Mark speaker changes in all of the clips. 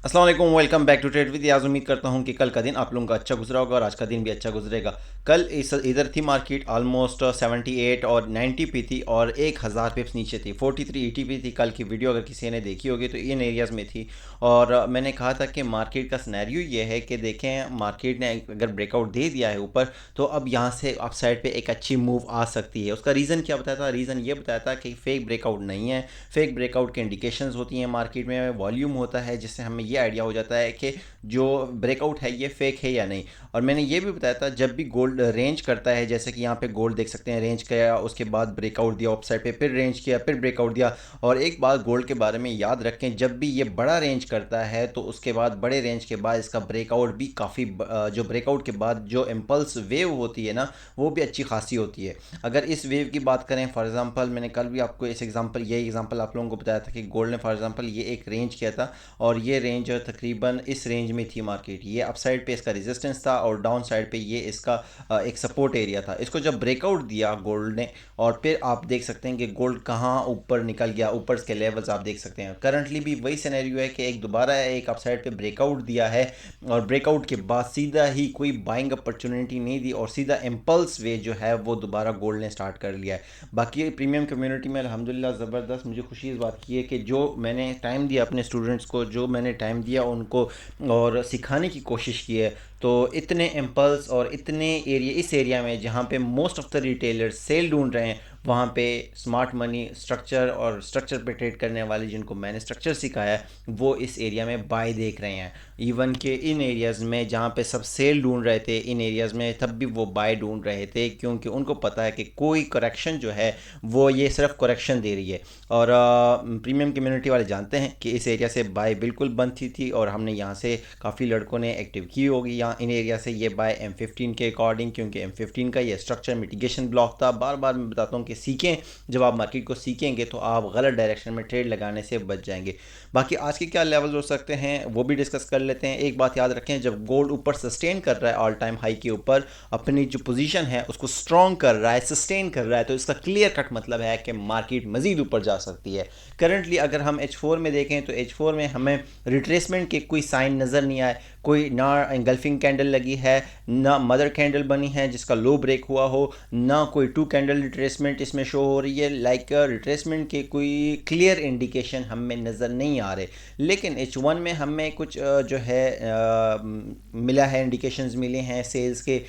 Speaker 1: अस्सलाम वालेकुम, welcome back to trade with Yaz. उम्मीद करता हूं कि कल का दिन आप लोगों का अच्छा गुजरा होगा और आज का दिन भी अच्छा गुजरेगा। कल इधर थी मार्केट ऑलमोस्ट 78 और 90 पे थी और 1000 पिप्स नीचे थी। 4380 पे थी। कल की वीडियो अगर किसी ने देखी होगी तो इन एरियाज़ में थी। और मैंने कहा था कि मार्केट का सिनेरियो ये है कि देखें, मार्केट ने अगर ब्रेकआउट दे दिया है ऊपर, तो अब यहाँ से अप साइड पे एक अच्छी मूव आ सकती है। उसका रीज़न क्या बताया था? रीज़न ये बताया था कि फेक ब्रेकआउट नहीं है। फेक ब्रेकआउट के इंडिकेशंस होती हैं मार्केट में, वॉल्यूम होता है, जिससे हमें ये आइडिया हो जाता है कि जो ब्रेकआउट है ये फेक है या नहीं। और मैंने ये भी बताया था, जब भी गोल्ड रेंज करता है, जैसे कि यहाँ पे गोल्ड देख सकते हैं, रेंज किया, उसके बाद ब्रेकआउट दिया अपसाइड पे, फिर रेंज किया, फिर ब्रेकआउट दिया। और एक बात गोल्ड के बारे में याद रखें, जब भी ये बड़ा रेंज करता है तो उसके बाद बड़े रेंज के बाद इसका ब्रेकआउट भी काफ़ी, जो ब्रेकआउट के बाद जो इम्पल्स वेव होती है ना, वो भी अच्छी खासी होती है। अगर इस वेव की बात करें, फॉर एग्जांपल मैंने कल भी आपको इस एग्जांपल यही एग्जांपल आप लोगों को बताया था कि गोल्ड ने फॉर एग्जांपल ये एक रेंज किया था और ये रेंज तकरीबन इस रेंज में थी मार्केट। ये अपसाइड पे इसका रेजिस्टेंस था और डाउन साइड पे ये इसका एक सपोर्ट एरिया था। इसको जब ब्रेकआउट दिया गोल्ड ने, और फिर आप देख सकते हैं कि गोल्ड कहाँ ऊपर निकल गया। ऊपर के लेवल्स आप देख सकते हैं। करंटली भी वही सिनेरियो है कि एक दोबारा एक अपसाइड पे ब्रेकआउट दिया है और ब्रेकआउट के बाद सीधा ही कोई बाइंग अपॉर्चुनिटी नहीं दी और सीधा इम्पल्स वे जो है वो दोबारा गोल्ड ने स्टार्ट कर लिया है। बाकी प्रीमियम कम्युनिटी में अल्हम्दुलिल्लाह ज़बरदस्त, मुझे खुशी इस बात की है कि जो मैंने टाइम दिया अपने स्टूडेंट्स को, जो मैंने टाइम दिया उनको और सिखाने की कोशिश की है, तो इतने इम्पल्स और इतने एरिया, इस एरिया में जहाँ पे most of the retailers sell ढूंढ रहे हैं, वहाँ पे स्मार्ट मनी स्ट्रक्चर और स्ट्रक्चर पे ट्रेड करने वाले जिनको मैंने स्ट्रक्चर सिखाया है, वो इस एरिया में बाय देख रहे हैं। इवन के इन एरियाज़ में जहाँ पे सब सेल ढूंढ रहे थे, इन एरियाज़ में तब भी वो बाय ढूंढ रहे थे, क्योंकि उनको पता है कि कोई करेक्शन जो है वो ये सिर्फ करेक्शन दे रही है। और प्रीमियम कम्युनिटी वाले जानते हैं कि इस एरिया से बाय बिल्कुल बंद थी और हमने यहाँ से काफ़ी लड़कों ने एक्टिव की होगी यहाँ इन एरिया से ये बाय M15 के अकॉर्डिंग, क्योंकि M15 का ये स्ट्रक्चर मिटिगेशन ब्लॉक था। बार बार मैं बताता हूँ कि सीखें, जब आप मार्केट को सीखेंगे तो आप गलत डायरेक्शन में ट्रेड लगाने से बच जाएंगे। बाकी आज के क्या लेवल हो सकते हैं वो भी डिस्कस कर लेते हैं। एक बात याद रखें, जब गोल्ड ऊपर सस्टेन कर रहा है ऑल टाइम हाई के ऊपर, अपनी जो पोजीशन है उसको स्ट्रॉन्ग कर रहा है, सस्टेन कर रहा है, तो इसका क्लियर कट मतलब है कि मार्केट मजीद ऊपर जा सकती है। करंटली अगर हम H4 में देखें तो H4 में हमें रिट्रेसमेंट के कोई साइन नज़र नहीं आए। कोई ना इंगल्फिंग कैंडल लगी है, ना मदर कैंडल बनी है जिसका लो ब्रेक हुआ हो, ना कोई टू कैंडल रिट्रेसमेंट इसमें शो हो रही है। लाइक रिट्रेसमेंट के कोई क्लियर इंडिकेशन हमें नज़र नहीं आ रहे। लेकिन H1 में हमें कुछ जो है मिला है, इंडिकेशंस मिले हैं सेल्स के,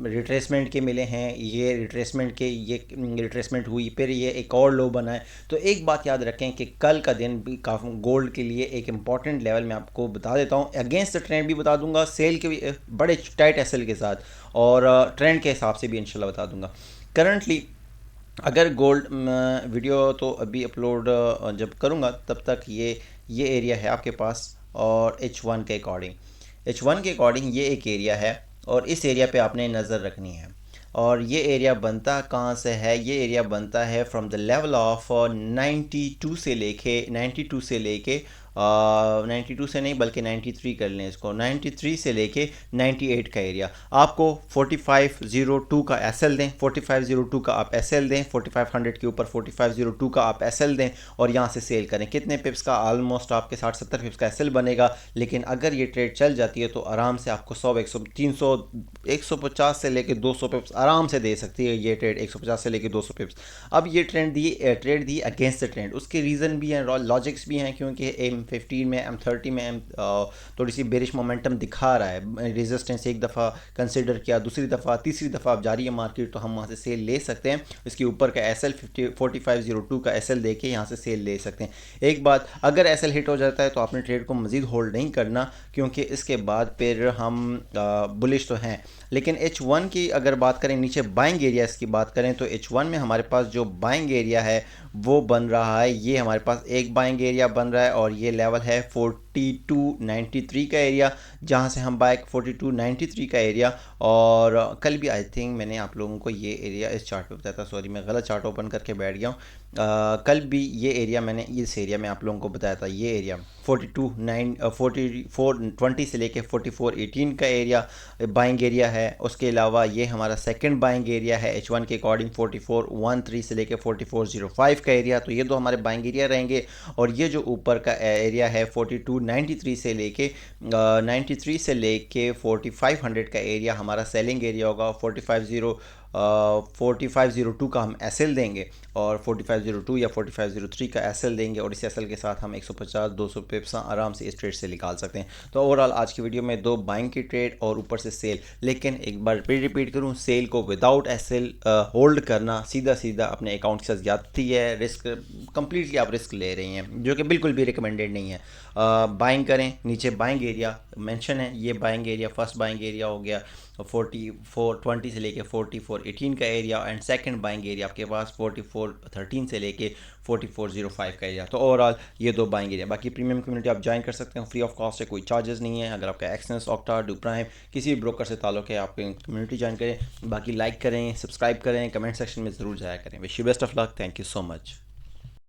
Speaker 1: रिट्रेसमेंट के मिले हैं। ये रिट्रेसमेंट हुई, फिर ये एक और लो बना है। तो एक बात याद रखें कि कल का दिन भी काफ़ी गोल्ड के लिए एक इंपॉर्टेंट लेवल मैं आपको बता देता हूँ। अगेंस्ट द ट्रेंड भी बता दूंगा, सेल के भी बड़े टाइट एसएल के साथ, और ट्रेंड के हिसाब से भी इंशाल्लाह बता दूंगा। करंटली अगर गोल्ड वीडियो तो अभी अपलोड जब करूँगा तब तक ये एरिया है आपके पास। और एच वन के अकॉर्डिंग ये एक एरिया है और इस एरिया पे आपने नज़र रखनी है। और ये एरिया बनता कहाँ से है? ये एरिया बनता है फ्रॉम द लेवल ऑफ 92 से लेके 92 से नहीं बल्कि 93 कर लें इसको, 93 से लेके 98 का एरिया। आपको 4502 का एसएल दें, 4502 का आप एसएल दें, 4500 के ऊपर 4502 का आप एसएल दें और यहाँ से सेल करें। कितने पिप्स का? ऑलमोस्ट आपके 60-70 पिप्स का एसएल बनेगा। लेकिन अगर ये ट्रेड चल जाती है तो आराम से आपको 100, 100, 300, 150 से लेके 200 पिप्स आराम से दे सकती है ये ट्रेड, 150 से लेके 200 पिप्स। अब ये trade the against the trend, उसके रीज़न भी हैं, लॉजिक्स भी हैं, क्योंकि M15 में, M30 में थोड़ी सी बेरिश मोमेंटम दिखा रहा है। रेजिस्टेंस एक दफ़ा कंसिडर किया, दूसरी दफ़ा, तीसरी दफ़ा अब जारी है मार्केट, तो हम वहाँ से सेल ले सकते हैं। इसके ऊपर का SL 4502 का SL देके यहाँ से सेल ले सकते हैं। एक बात, अगर SL हिट हो जाता है तो आपने ट्रेड को मज़ीद होल्ड नहीं करना, क्योंकि इसके बाद फिर हम बुलिश तो हैं। लेकिन H1 की अगर बात करें, नीचे बाइंग एरियाज़ की बात करें, तो H1 में हमारे पास जो बाइंग एरिया है वो बन रहा है। ये हमारे पास एक बाइंग एरिया बन रहा है और ये लेवल है 4293 का एरिया, जहाँ से हम बाय 4293 का एरिया। और कल भी आई थिंक मैंने आप लोगों को ये एरिया इस चार्ट पे बताया था, सॉरी मैं गलत चार्ट ओपन करके बैठ गया हूँ। कल भी ये एरिया मैंने इस एरिया में आप लोगों को बताया था, ये एरिया 44 से लेके 44.18 का एरिया बाइंग एरिया है। उसके अलावा ये हमारा सेकंड बाइंग एरिया है H1 के अकॉर्डिंग 44.13 से लेके 44.05 का एरिया। तो ये दो हमारे बाइंग एरिया रहेंगे। और ये जो ऊपर का एरिया है 4293 से लेके 93 से लेके 4500 का एरिया हमारा सेलिंग एरिया होगा। 4502 का हम एसएल देंगे और 4502 या 4503 का एसएल देंगे, और इस एसएल के साथ हम 150-200 पिप्स आराम से इस ट्रेड से निकाल सकते हैं। तो ओवरऑल आज की वीडियो में 2 बाइंग की ट्रेड और ऊपर से सेल, लेकिन एक बार फिर रिपीट करूं, सेल को विदाउट एसएल होल्ड करना सीधा सीधा अपने अकाउंट के साथ ज्यादती है। रिस्क कंप्लीटली आप रिस्क ले रही हैं, जो कि बिल्कुल भी रिकमेंडेड नहीं है। बाइंग करें, नीचे बाइंग एरिया मेंशन है, ये buying area first buying area हो गया 4420 से लेके 4418 का area, and second buying area आपके पास 4413 से लेके 4405 का एरिया। तो ओवरऑल ये 2 बाइंग एरिया। बाकी प्रीमियम कम्युनिटी आप ज्वाइन कर सकते हैं, फ्री ऑफ कॉस्ट है, कोई चार्जेस नहीं है। अगर आपका एक्सेस, ऑक्टा, डू प्राइम किसी भी ब्रोकर से ताल्लुक है, आप कम्युनिटी ज्वाइन करें। बाकी लाइक करें, सब्सक्राइब करें, कमेंट सेक्शन में ज़रूर जाया करें। Wish you best of luck. Thank you so much.